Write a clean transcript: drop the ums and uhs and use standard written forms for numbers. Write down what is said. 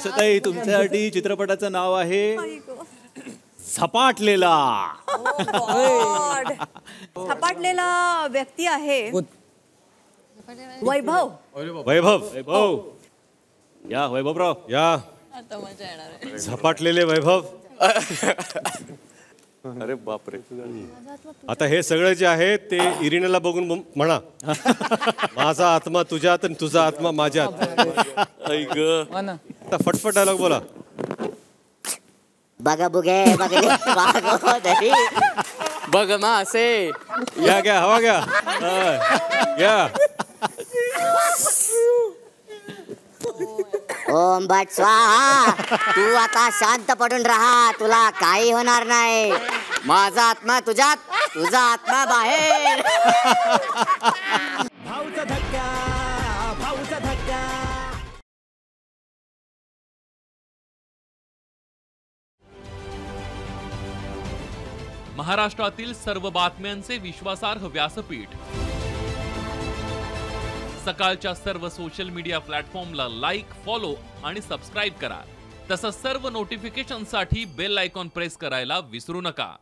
सताई तुमच्यासाठी चित्रपटाचं नाव आहे झपाटलेला. झपाटलेला व्यक्ती आहे वैभव. वैभव वैभव या वैभवराव या. आता मजा येणार आहे. झपाटलेले वैभव. अरे बापरे. आता हे सगळं जे आहे ते इरिनाला बघून म्हणा. माझा आत्मा तुझ्यात आणि तुझा आत्मा माझ्यात. ऐक आता फटफट डायलॉग बोला. बघ बुगे बघले बागोदरी बघ मासे. घ्या घ्या हवा घ्या. घ्या. ओम भट स्वाहा. तू आता शांत पडून राहा, तुला काही होणार नाही. माझा आत्मा तुझ्यात, तुझा आत्मा बाहेर. भाऊचा धक्का, भाऊचा धक्का. महाराष्ट्रातील सर्व बातम्यांचे विश्वासार्ह व्यासपीठ. सकाळच्या सर्व सोशल मीडिया प्लॅटफॉर्मला लाईक, फॉलो आणि सबस्क्राईब करा. तसंच सर्व नोटिफिकेशनसाठी बेल आयकॉन प्रेस करायला विसरू नका.